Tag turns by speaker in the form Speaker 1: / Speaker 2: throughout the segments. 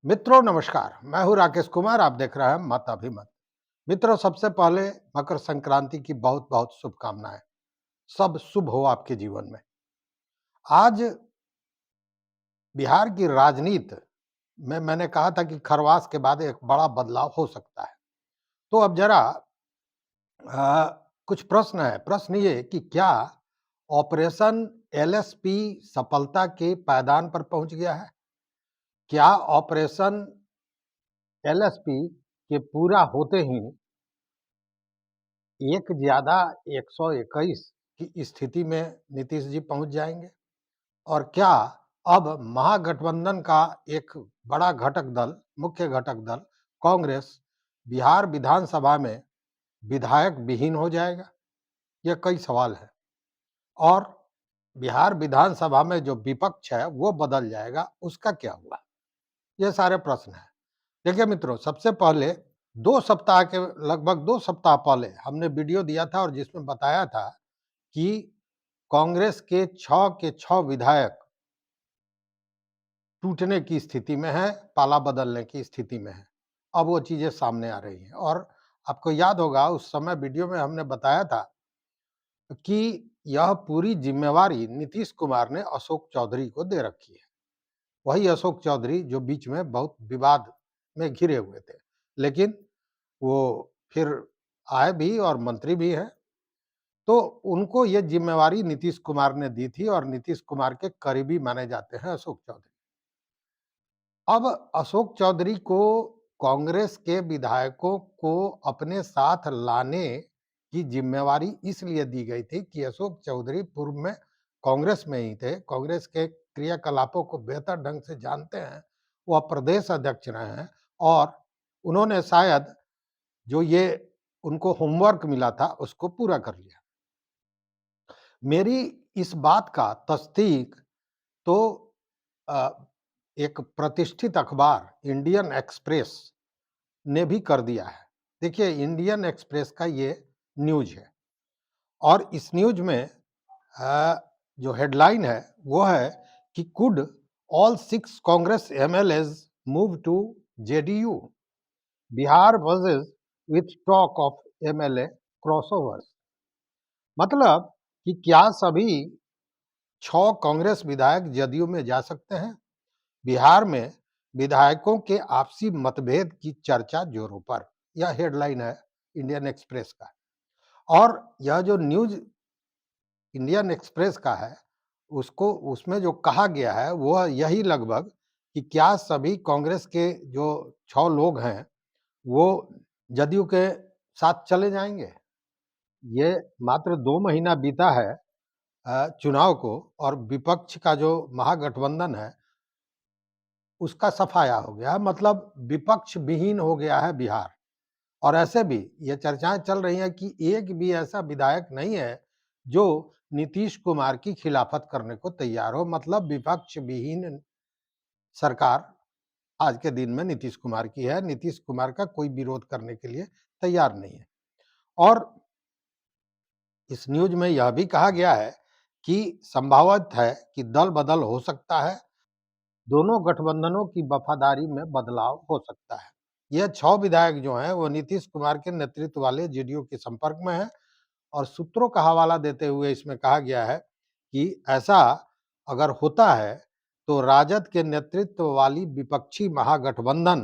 Speaker 1: मित्रों नमस्कार, मैं हूं राकेश कुमार। आप देख रहे हैं मत अभिमत। मित्रों, सबसे पहले मकर संक्रांति की बहुत बहुत शुभकामनाएं। सब शुभ हो आपके जीवन में। आज बिहार की राजनीति में मैंने कहा था कि खरवास के बाद एक बड़ा बदलाव हो सकता है। तो अब जरा कुछ प्रश्न है। प्रश्न ये कि क्या ऑपरेशन एलएसपी सफलता के पायदान पर पहुंच गया है? क्या ऑपरेशन एलएसपी के पूरा होते ही एक ज्यादा 121 की स्थिति में नीतीश जी पहुंच जाएंगे? और क्या अब महागठबंधन का एक बड़ा घटक दल, मुख्य घटक दल कांग्रेस बिहार विधानसभा में विधायक विहीन हो जाएगा? ये कई सवाल है। और बिहार विधानसभा में जो विपक्ष है वो बदल जाएगा, उसका क्या हुआ? ये सारे प्रश्न हैं। देखिए मित्रों, सबसे पहले 2 सप्ताह के लगभग 2 सप्ताह पहले हमने वीडियो दिया था और जिसमें बताया था कि कांग्रेस के 6 के 6 विधायक टूटने की स्थिति में हैं, पाला बदलने की स्थिति में हैं। अब वो चीज़ें सामने आ रही हैं और आपको याद होगा उस समय वीडियो में हमने बताया था कि यह पूरी ज़िम्मेवारी नीतीश कुमार ने अशोक चौधरी को दे रखी है। वही अशोक चौधरी जो बीच में बहुत विवाद में घिरे हुए थे। लेकिन वो फिर आए भी और मंत्री भी हैं। तो उनको ये ज़िम्मेवारी नीतीश कुमार ने दी थी और नीतीश कुमार के करीबी माने जाते हैं अशोक चौधरी। अब अशोक चौधरी को कांग्रेस के विधायकों को अपने साथ लाने की ज़िम्मेवारी इसलिए दी गई थी कि अशोक चौधरी पूर्व में कांग्रेस में ही थे, कांग्रेस के क्रियाकलापों को बेहतर ढंग से जानते हैं। वह प्रदेश अध्यक्ष रहे हैं और उन्होंने शायद जो ये उनको होमवर्क मिला था उसको पूरा कर लिया। मेरी इस बात का तस्दीक तो अ, एक प्रतिष्ठित अखबार इंडियन एक्सप्रेस ने भी कर दिया है। देखिए, इंडियन एक्सप्रेस का ये न्यूज़ है और इस न्यूज़ में अ, जो हेडलाइन है वो है कि could all 6 Congress MLAs move to JDU? Bihar versus with talk of MLA crossovers. मतलब कि क्या सभी 6 कांग्रेस विधायक जदयू में जा सकते हैं? बिहार में विधायकों के आपसी मतभेद की चर्चा जोरों पर। यह हेडलाइन है इंडियन एक्सप्रेस का। और यह जो न्यूज़ इंडियन एक्सप्रेस का है, उसको उसमें जो कहा गया है वह यही लगभग कि क्या सभी कांग्रेस के जो 6 लोग हैं, वो जदयू के साथ चले जाएँगे? ये मात्र 2 महीना बीता है चुनाव को और विपक्ष का जो महागठबंधन है उसका सफाया हो गया है। मतलब विपक्ष विहीन हो गया है बिहार। और ऐसे भी ये चर्चाएं चल रही हैं कि एक भी ऐसा विधायक नहीं है जो नीतीश कुमार की खिलाफत करने को तैयार हो। मतलब विपक्ष विहीन सरकार आज के दिन में नीतीश कुमार की है। नीतीश कुमार का कोई विरोध करने के लिए तैयार नहीं है। और इस न्यूज में यह भी कहा गया है कि संभावित है कि दल बदल हो सकता है। दोनों गठबंधनों की वफादारी में बदलाव हो सकता है। यह 6 विधायक जो हैं वो नीतीश कुमार के नेतृत्व वाले जेडीयू के संपर्क में हैं और सूत्रों का हवाला देते हुए इसमें कहा गया है कि ऐसा अगर होता है तो राजद के नेतृत्व वाली विपक्षी महागठबंधन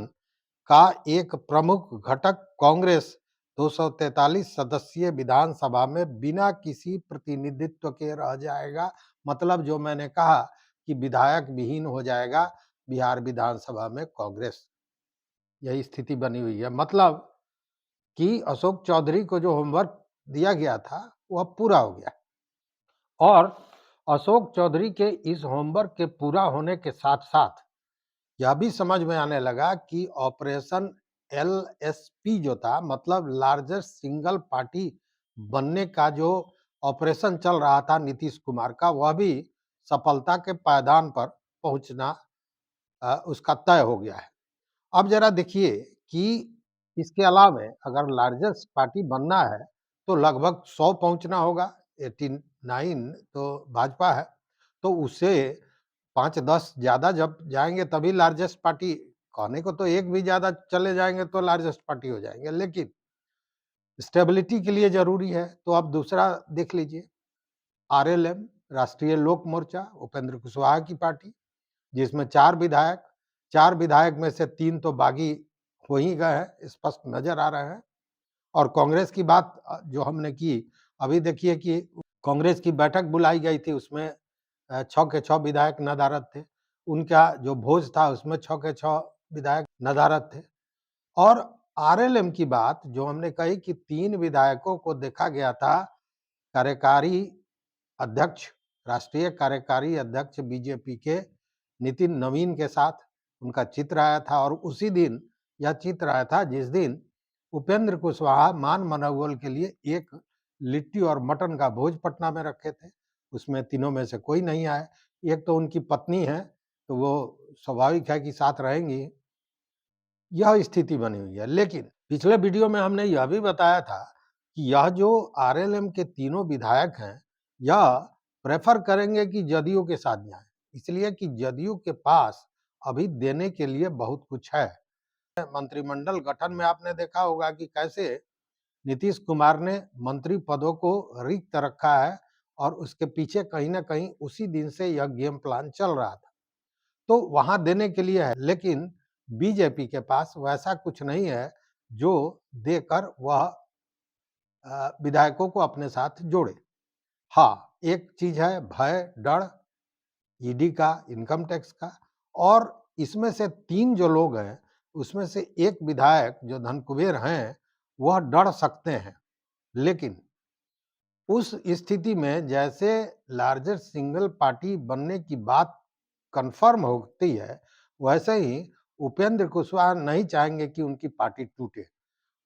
Speaker 1: का एक प्रमुख घटक कांग्रेस 243 सदस्यीय विधानसभा में बिना किसी प्रतिनिधित्व के रह जाएगा। मतलब जो मैंने कहा कि विधायक विहीन हो जाएगा बिहार विधानसभा में कांग्रेस। यही स्थिति बनी हुई है। मतलब कि अशोक चौधरी को जो होमवर्क दिया गया था वह पूरा हो गया और अशोक चौधरी के इस होमवर्क के पूरा होने के साथ-साथ यह भी समझ में आने लगा कि ऑपरेशन एलएसपी जो था, मतलब लार्जेस्ट सिंगल पार्टी बनने का जो ऑपरेशन चल रहा था नीतीश कुमार का, वह भी सफलता के पायदान पर पहुंचना उसका तय हो गया है। अब जरा देखिए कि इसके अलावे अगर लार्जेस्ट पार्टी बनना है तो लगभग 100 पहुंचना होगा। 89 तो भाजपा है, तो उससे 5-10 ज़्यादा जब जाएँगे तभी लार्जेस्ट पार्टी कहने को तो एक भी ज़्यादा चले जाएँगे तो लार्जेस्ट पार्टी हो जाएँगे, लेकिन स्टेबिलिटी के लिए ज़रूरी है। तो अब दूसरा देख लीजिए, आरएलएम, राष्ट्रीय लोक मोर्चा, उपेंद्र कुशवाहा की पार्टी, जिसमें 4 विधायक में से 3 तो बागी हो ही गए हैं, स्पष्ट नज़र आ रहे हैं। और कांग्रेस की बात जो हमने की, अभी देखिए कि कांग्रेस की बैठक बुलाई गई थी, उसमें 6 के 6 विधायक नदारद थे। उनका जो भोज था उसमें 6 के 6 विधायक नदारद थे। और आरएलएम की बात जो हमने कही कि 3 विधायकों को देखा गया था कार्यकारी अध्यक्ष, राष्ट्रीय कार्यकारी अध्यक्ष बीजेपी के नितिन नवीन के साथ उनका चित्र आया था, और उसी दिन यह चित्र आया था जिस दिन उपेंद्र कुशवाहा मान मनोबल के लिए एक लिट्टी और मटन का भोज पटना में रखे थे। उसमें तीनों में से कोई नहीं आया। एक तो उनकी पत्नी है, तो वो स्वाभाविक है कि साथ रहेंगी। यह स्थिति बनी हुई है। लेकिन पिछले वीडियो में हमने यह भी बताया था कि यह जो आरएलएम के तीनों विधायक हैं, यह प्रेफर करेंगे कि जदयू के साथ जाएं, इसलिए कि जदयू के पास अभी देने के लिए बहुत कुछ है। मंत्रिमंडल गठन में आपने देखा होगा कि कैसे नीतीश कुमार ने मंत्री पदों को रिक्त रखा है, और उसके पीछे कहीं ना कहीं उसी दिन से यह गेम प्लान चल रहा था। तो वहां देने के लिए है, लेकिन बीजेपी के पास वैसा कुछ नहीं है जो देकर वह विधायकों को अपने साथ जोड़े। हाँ, एक चीज है भय, डर ईडी का, इनकम टैक्स का, और इसमें से 3 जो लोग हैं, उसमें से एक विधायक जो धनकुबेर हैं, वह डर सकते हैं। लेकिन उस स्थिति में जैसे लार्जेस्ट सिंगल पार्टी बनने की बात कन्फर्म होती है, वैसे ही उपेंद्र कुशवाहा नहीं चाहेंगे कि उनकी पार्टी टूटे।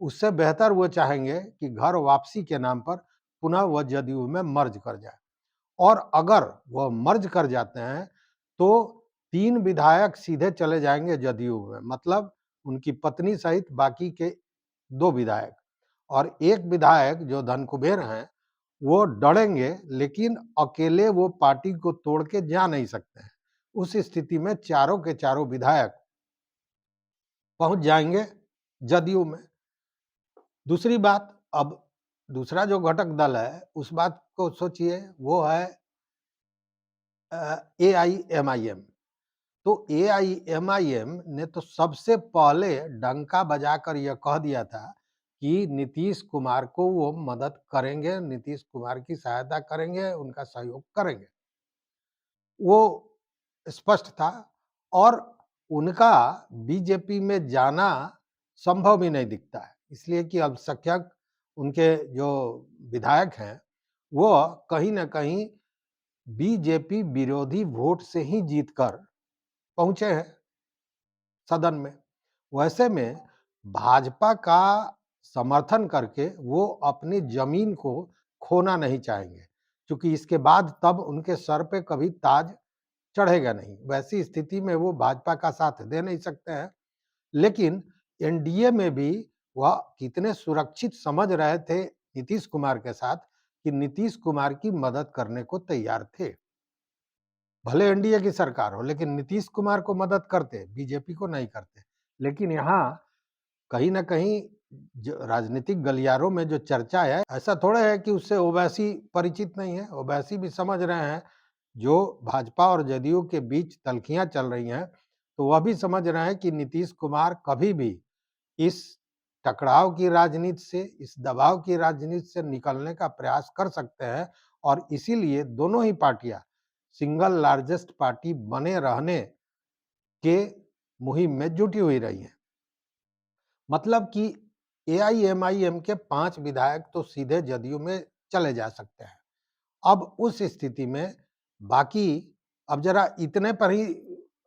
Speaker 1: उससे बेहतर वो चाहेंगे कि घर वापसी के नाम पर पुनः वह जदयू में मर्ज कर जाए। और अगर वह मर्ज कर जाते हैं, तो 3 विधायक सीधे चले जाएंगे जदयू में, मतलब उनकी पत्नी सहित बाकी के 2 विधायक। और एक विधायक जो धनकुबेर हैं, वो डरेंगे, लेकिन अकेले वो पार्टी को तोड़ के जा नहीं सकते हैं। उस स्थिति में चारों के चारों विधायक पहुंच जाएंगे जदयू में। दूसरी बात, अब दूसरा जो घटक दल है, उस बात को सोचिए, वो है एआईएमआईएम। तो एआईएमआईएम ने तो सबसे पहले डंका बजाकर यह कह दिया था कि नीतीश कुमार को वो मदद करेंगे, नीतीश कुमार की सहायता करेंगे, उनका सहयोग करेंगे। वो स्पष्ट था, और उनका बीजेपी में जाना संभव भी नहीं दिखता है, इसलिए कि अल्पसंख्यक उनके जो विधायक हैं, वो कहीं ना कहीं बीजेपी विरोधी वोट से ही जीतकर पहुंचे हैं सदन में। वैसे में भाजपा का समर्थन करके वो अपनी जमीन को खोना नहीं चाहेंगे, क्योंकि इसके बाद तब उनके सर पे कभी ताज चढ़ेगा नहीं। वैसी स्थिति में वो भाजपा का साथ दे नहीं सकते हैं। लेकिन एनडीए में भी वह कितने सुरक्षित समझ रहे थे नीतीश कुमार के साथ, कि नीतीश कुमार की मदद करने को तैयार थे। भले एनडीए की सरकार हो, लेकिन नीतीश कुमार को मदद करते, बीजेपी को नहीं करते। लेकिन यहाँ कहीं न कहीं जो राजनीतिक गलियारों में जो चर्चा है, ऐसा थोड़ा है कि उससे ओवैसी परिचित नहीं है। ओवैसी भी समझ रहे हैं, जो भाजपा और जदयू के बीच तल्खियाँ चल रही हैं, तो वह भी समझ रहे हैं कि नीतीश कुमार कभी भी इस टकराव की राजनीति से, इस दबाव की राजनीति से निकलने का प्रयास कर सकते हैं, और इसीलिए दोनों ही पार्टियां सिंगल लार्जेस्ट पार्टी बने रहने के मुहिम में जुटी हुई रही हैं। मतलब कि एआईएमआईएम के 5 विधायक तो सीधे जदयू में चले जा सकते हैं। अब उस स्थिति में बाकी, अब जरा इतने पर ही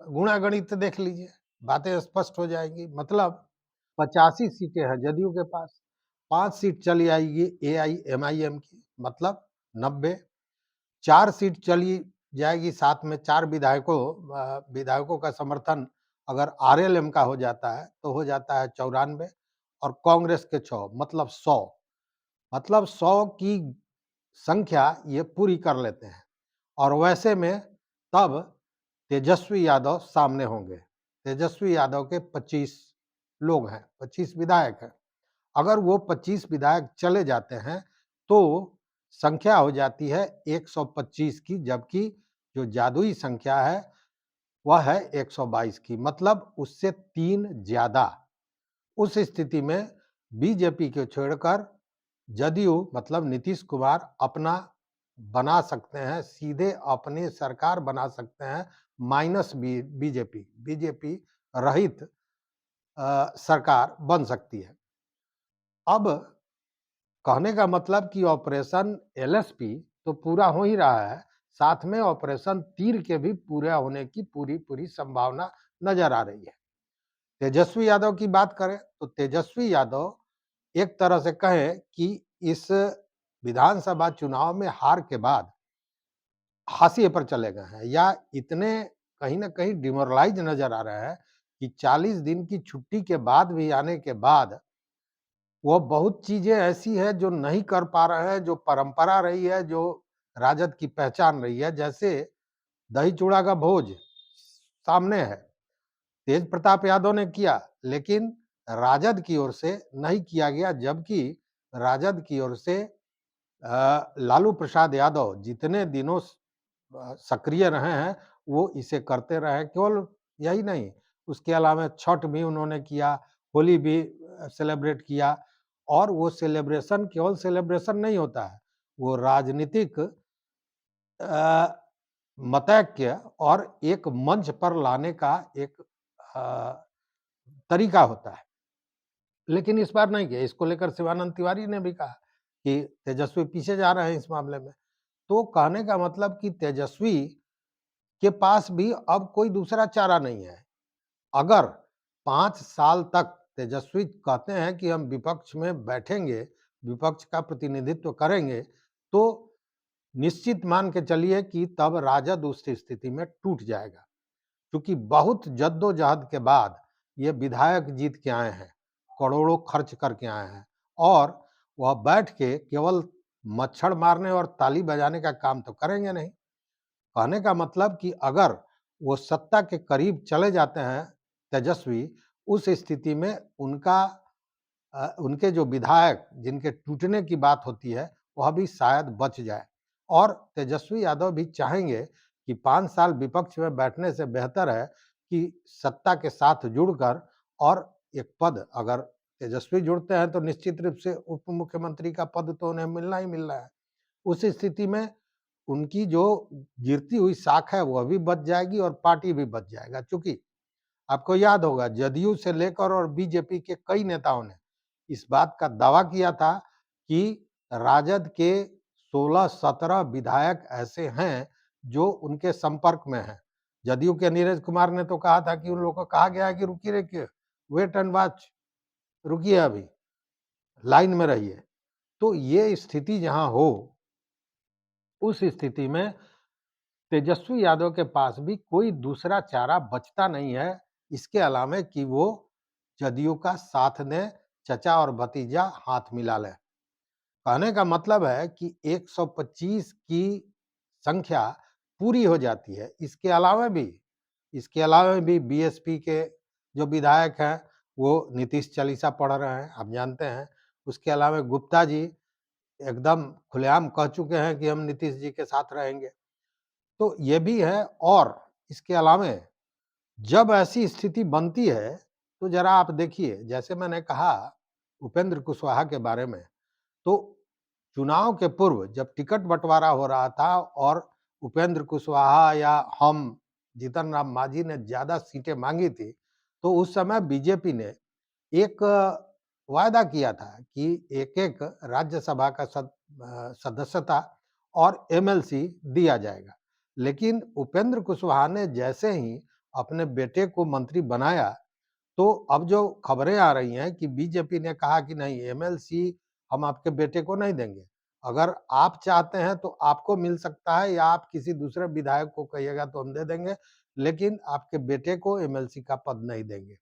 Speaker 1: गुणागणित देख लीजिए, बातें स्पष्ट हो जाएंगी। मतलब 85 सीटें हैं जदयू के पास, 5 सीट चली आएगी एआईएमआईएम की, मतलब 90। 4 सीट चली जाएगी, साथ में 4 विधायकों का समर्थन अगर आरएलएम का हो जाता है, तो हो जाता है 94, और कांग्रेस के 6, मतलब 100। मतलब 100 की संख्या ये पूरी कर लेते हैं, और वैसे में तब तेजस्वी यादव सामने होंगे। तेजस्वी यादव के 25 लोग हैं, 25 विधायक हैं। अगर वो 25 विधायक चले जाते हैं, तो संख्या हो जाती है 125 की, जबकि जो जादुई संख्या है, वह है 122 की, मतलब उससे 3 ज़्यादा। उस स्थिति में बीजेपी को छोड़कर जदयू मतलब नीतीश कुमार अपना बना सकते हैं, सीधे अपनी सरकार बना सकते हैं माइनस बीजेपी, बीजेपी रहित सरकार बन सकती है। अब कहने का मतलब कि ऑपरेशन एलएसपी तो पूरा हो ही रहा है, साथ में ऑपरेशन तीर के भी पूरा होने की पूरी संभावना नजर आ रही है। तेजस्वी यादव की बात करें तो तेजस्वी यादव एक तरह से कहें कि इस विधानसभा चुनाव में हार के बाद हाशिए पर चले गए हैं, या इतने कहीं न कहीं डिमोरलाइज़ नज़र आ रहे हैं कि 40 दिन की छुट्टी के बाद भी आने के बाद वो बहुत चीज़ें ऐसी हैं जो नहीं कर पा रहे हैं, जो परंपरा रही है, जो राजद की पहचान रही है, जैसे दही-चूड़ा का भोज सामने है। तेज प्रताप यादव ने किया, लेकिन राजद की ओर से नहीं किया गया, जबकि राजद की ओर से लालू प्रसाद यादव जितने दिनों सक्रिय रहे हैं, वो इसे करते रहे। केवल यही नहीं, उसके अलावा छठ भी उन्होंने किया, होली भी सेलिब्रेट किया, और वो सेलिब्रेशन केवल सेलिब्रेशन नहीं होता है, वो राजनीतिक मतैक्य और एक मंच पर लाने का एक अ, तरीका होता है। लेकिन इस बार नहीं किया। इसको लेकर शिवानंद तिवारी ने भी कहा कि तेजस्वी पीछे जा रहे हैं इस मामले में। तो कहने का मतलब कि तेजस्वी के पास भी अब कोई दूसरा चारा नहीं है। अगर 5 साल तक तेजस्वी कहते हैं कि हम विपक्ष में बैठेंगे, विपक्ष का प्रतिनिधित्व करेंगे, तो निश्चित मान के चलिए कि तब राजद उस स्थिति में टूट जाएगा। क्योंकि बहुत जद्दोजहद के बाद ये विधायक जीत के आए हैं, करोड़ों खर्च करके आए हैं, और वह बैठ के केवल मच्छर मारने और ताली बजाने का काम तो करेंगे नहीं। कहने का मतलब कि अगर वो सत्ता के करीब चले जाते हैं तेजस्वी, उस स्थिति में उनके जो विधायक जिनके टूटने की बात होती है, वह भी शायद बच जाए। और तेजस्वी यादव भी चाहेंगे कि 5 साल विपक्ष में बैठने से बेहतर है कि सत्ता के साथ जुड़कर, और एक पद अगर तेजस्वी जुड़ते हैं तो निश्चित रूप से उप मुख्यमंत्री का पद तो उन्हें मिलना ही मिलना है। उस स्थिति में उनकी जो गिरती हुई साख है वह भी बच जाएगी और पार्टी भी बच जाएगा। चूँकि आपको याद होगा, जदयू से लेकर और बीजेपी के कई नेताओं ने इस बात का दावा किया था कि राजद के 16-17 विधायक ऐसे हैं जो उनके संपर्क में हैं। जदयू के नीरज कुमार ने तो कहा था कि उन लोगों को कहा गया है कि रुकिए, वेट एंड वॉच, रुकिए अभी, लाइन में रहिए। तो ये स्थिति जहाँ हो, उस स्थिति में तेजस्वी यादव के पास भी कोई दूसरा चारा बचता नहीं है, इसके अलावा कि वो जदयू का साथ दें, चचा और भतीजा हाथ मिला लें। कहने का मतलब है कि 125 की संख्या पूरी हो जाती है। इसके अलावा भी बीएसपी के जो विधायक हैं, वो नीतीश चालीसा पढ़ रहे हैं, आप जानते हैं। उसके अलावा गुप्ता जी एकदम खुलेआम कह चुके हैं कि हम नीतीश जी के साथ रहेंगे। तो ये भी है, और इसके अलावा जब ऐसी स्थिति बनती है, तो ज़रा आप देखिए, जैसे मैंने कहा उपेंद्र कुशवाहा के बारे में, तो चुनाव के पूर्व जब टिकट बँटवारा हो रहा था और उपेंद्र कुशवाहा या हम, जीतन राम मांझी ने ज़्यादा सीटें माँगी थी, तो उस समय बीजेपी ने एक वायदा किया था कि एक-एक राज्यसभा का सदस्यता और एमएलसी दिया जाएगा। लेकिन उपेंद्र कुशवाहा ने जैसे ही अपने बेटे को मंत्री बनाया, तो अब जो खबरें आ रही हैं कि बीजेपी ने कहा कि नहीं, एमएलसी हम आपके बेटे को नहीं देंगे। अगर आप चाहते हैं तो आपको मिल सकता है, या आप किसी दूसरे विधायक को कहिएगा तो हम दे देंगे, लेकिन आपके बेटे को एमएलसी का पद नहीं देंगे।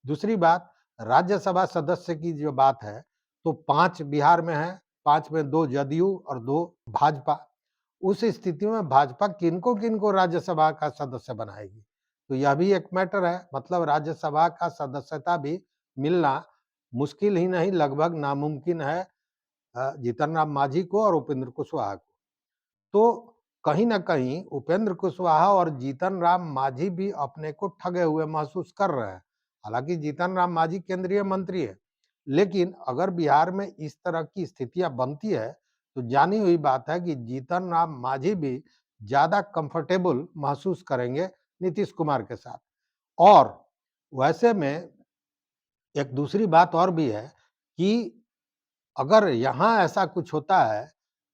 Speaker 1: दूसरी बात, राज्यसभा सदस्य की जो बात है, तो 5 बिहार में है, 5 में 2 जदयू और 2 भाजपा। उस स्थिति में भाजपा किनको-किनको राज्यसभा का सदस्य बनाएगी? तो यह भी एक मैटर है, मतलब राज्यसभा का सदस्यता भी मिलना मुश्किल ही नहीं, लगभग नामुमकिन है जीतन राम मांझी को और उपेंद्र कुशवाहा को। तो कहीं न कहीं उपेंद्र कुशवाहा और जीतन राम मांझी भी अपने को ठगे हुए महसूस कर रहे हैं। हालाँकि जीतन राम मांझी केंद्रीय मंत्री है, लेकिन अगर बिहार में इस तरह की स्थितियाँ बनती है, तो जानी हुई बात है कि जीतन राम मांझी भी ज़्यादा कंफर्टेबल महसूस करेंगे नीतीश कुमार के साथ। और वैसे में एक दूसरी बात और भी है कि अगर यहाँ ऐसा कुछ होता है,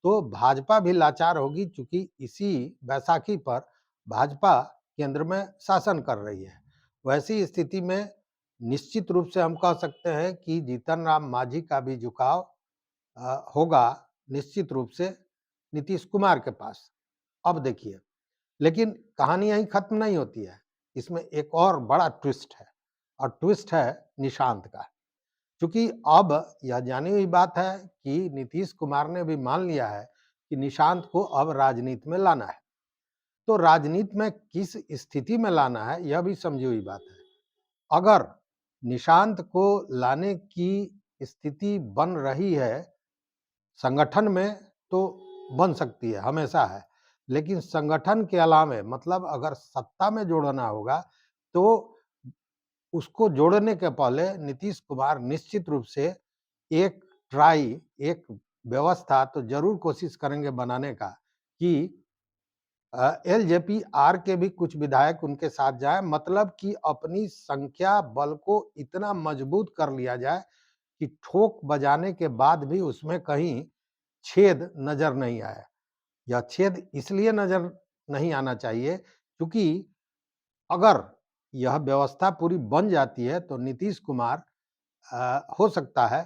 Speaker 1: तो भाजपा भी लाचार होगी, चूँकि इसी बैसाखी पर भाजपा केंद्र में शासन कर रही है। वैसी स्थिति में निश्चित रूप से हम कह सकते हैं कि जीतन राम मांझी का भी झुकाव होगा निश्चित रूप से नीतीश कुमार के पास। अब देखिए, लेकिन कहानी यहीं खत्म नहीं होती है। इसमें एक और बड़ा ट्विस्ट है, और ट्विस्ट है निशांत का। चूँकि अब यह जानी हुई बात है कि नीतीश कुमार ने भी मान लिया है कि निशांत को अब राजनीति में लाना है। तो राजनीति में किस स्थिति में लाना है, यह भी समझी हुई बात है। अगर निशांत को लाने की स्थिति बन रही है संगठन में, तो बन सकती है, हमेशा है। लेकिन संगठन के अलावे, मतलब अगर सत्ता में जोड़ना होगा, तो उसको जोड़ने के पहले नीतीश कुमार निश्चित रूप से एक एक व्यवस्था तो ज़रूर कोशिश करेंगे बनाने का कि एलजेपी आर के भी कुछ विधायक उनके साथ जाएँ, मतलब कि अपनी संख्या बल को इतना मजबूत कर लिया जाए कि ठोक बजाने के बाद भी उसमें कहीं छेद नज़र नहीं आए। यह छेद इसलिए नज़र नहीं आना चाहिए क्योंकि अगर यह व्यवस्था पूरी बन जाती है, तो नीतीश कुमार हो सकता है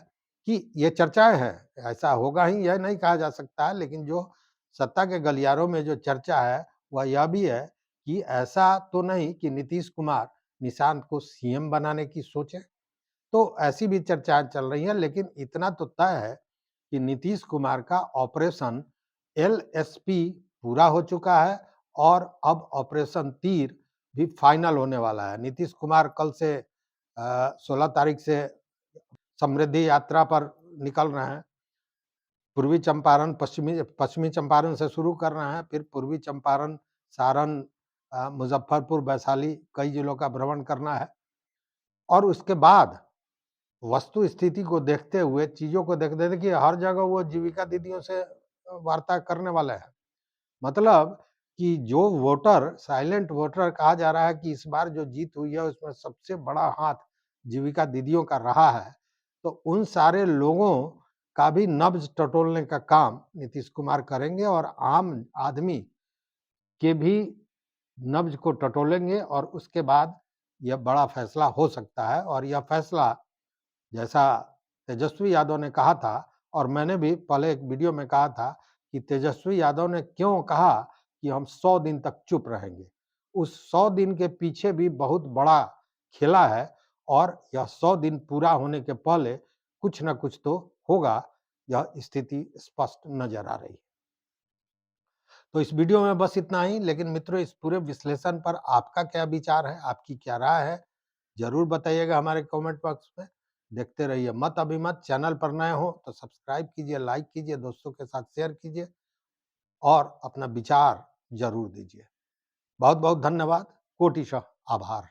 Speaker 1: कि ये चर्चाएँ हैं, ऐसा होगा ही यह नहीं कहा जा सकता है, लेकिन जो सत्ता के गलियारों में जो चर्चा है, वह यह भी है कि ऐसा तो नहीं कि नीतीश कुमार निशांत को सीएम बनाने की सोचें। तो ऐसी भी चर्चाएँ चल रही हैं, लेकिन इतना तो तय है कि नीतीश कुमार का ऑपरेशन एलएसपी पूरा हो चुका है और अब ऑपरेशन तीर भी फाइनल होने वाला है। नीतीश कुमार कल से 16 तारीख से समृद्धि यात्रा पर निकल रहे हैं। पूर्वी चंपारण, पश्चिमी चंपारण से शुरू कर रहे हैं, फिर पूर्वी चंपारण, सारण, मुजफ्फरपुर, वैशाली, कई जिलों का भ्रमण करना है। और उसके बाद वस्तु स्थिति को देखते हुए, चीज़ों को देखते देखिए हर जगह वो जीविका दीदियों से वार्ता करने वाले हैं। मतलब कि जो वोटर, साइलेंट वोटर कहा जा रहा है कि इस बार जो जीत हुई है उसमें सबसे बड़ा हाथ जीविका दीदियों का रहा है। तो उन सारे लोगों का भी नब्ज टटोलने का काम नीतीश कुमार करेंगे और आम आदमी के भी नब्ज को टटोलेंगे और उसके बाद यह बड़ा फैसला हो सकता है। और यह फैसला, जैसा तेजस्वी यादव ने कहा था और मैंने भी पहले एक वीडियो में कहा था कि तेजस्वी यादव ने क्यों कहा कि हम 100 दिन तक चुप रहेंगे। उस 100 दिन के पीछे भी बहुत बड़ा खेला है और यह 100 दिन पूरा होने के पहले कुछ न कुछ तो होगा, यह स्थिति स्पष्ट नज़र आ रही है। तो इस वीडियो में बस इतना ही, लेकिन मित्रों इस पूरे विश्लेषण पर आपका क्या विचार है, आपकी क्या राय है? ज़रूर बताइएगा हमारे कमेंट बॉक्स में। देखते रहिए मत अभिमत। चैनल पर नए हो तो सब्सक्राइब कीजिए, लाइक कीजिए, दोस्तों के साथ शेयर कीजिए और अपना विचार ज़रूर दीजिए। बहुत-बहुत धन्यवाद। कोटिशः आभार।